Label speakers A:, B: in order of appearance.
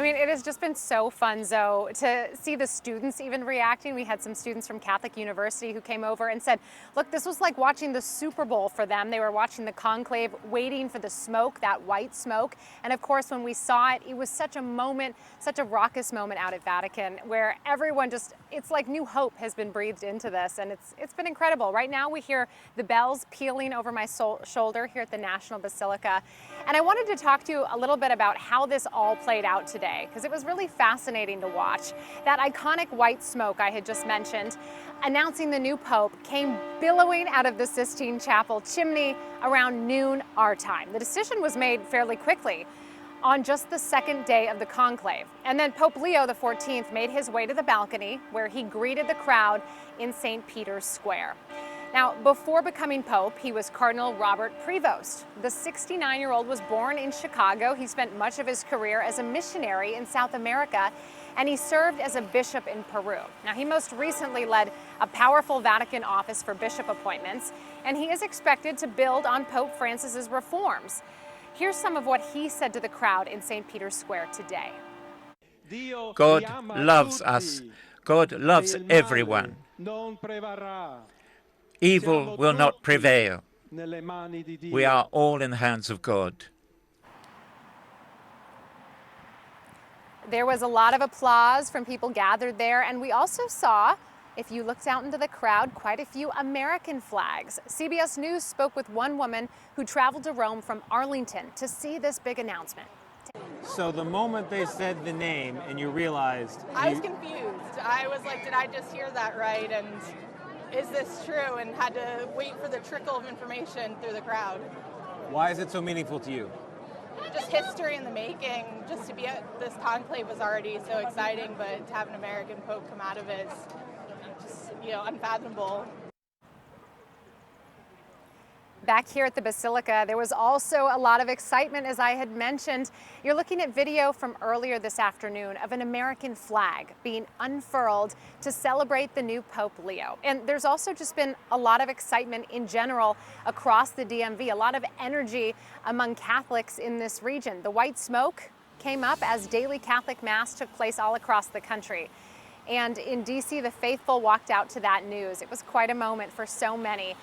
A: mean, it has just been so fun, Zoe, to see the students even reacting. We had some students from Catholic University who came over and said, look, this was like watching the Super Bowl for them. They were watching the conclave, waiting for the smoke, that white smoke. And of course, when we saw it, it was such a moment, such a raucous moment out at Vatican where everyone just, it's like new hope has been breathed into this. And it's been incredible. Right now we hear the bells pealing over my shoulder here at the National Basilica. And I wanted to talk to you a little bit about how this all played out today, because it was really fascinating to watch. That iconic white smoke I had just mentioned, announcing the new Pope, came billowing out of the Sistine Chapel chimney around noon our time. The decision was made fairly quickly on just the second day of the conclave. And then Pope Leo XIV made his way to the balcony where he greeted the crowd in St. Peter's Square. Now, before becoming Pope, he was Cardinal Robert Prevost. The 69-year-old was born in Chicago. He spent much of his career as a missionary in South America, and he served as a bishop in Peru. Now, he most recently led a powerful Vatican office for bishop appointments, and he is expected to build on Pope Francis's reforms. Here's some of what he said to the crowd in St. Peter's Square today.
B: God loves us. God loves everyone. Evil will not prevail. We are all in the hands of God.
A: There was a lot of applause from people gathered there, and we also saw, if you looked out into the crowd, quite a few American flags. CBS News spoke with one woman who traveled to Rome from Arlington to see this big announcement.
C: So the moment they said the name and you realized...
D: I was confused. I was like, did I just hear that right? And is this true? And had to wait for the trickle of information through the crowd.
C: Why is it so meaningful to you?
D: Just history in the making. Just to be at this conclave was already so exciting, but to have an American Pope come out of it is just, unfathomable.
A: Back here at the Basilica, there was also a lot of excitement, as I had mentioned. You're looking at video from earlier this afternoon of an American flag being unfurled to celebrate the new Pope Leo. And there's also just been a lot of excitement in general across the DMV, a lot of energy among Catholics in this region. The white smoke came up as daily Catholic Mass took place all across the country. And in DC, the faithful walked out to that news. It was quite a moment for so many.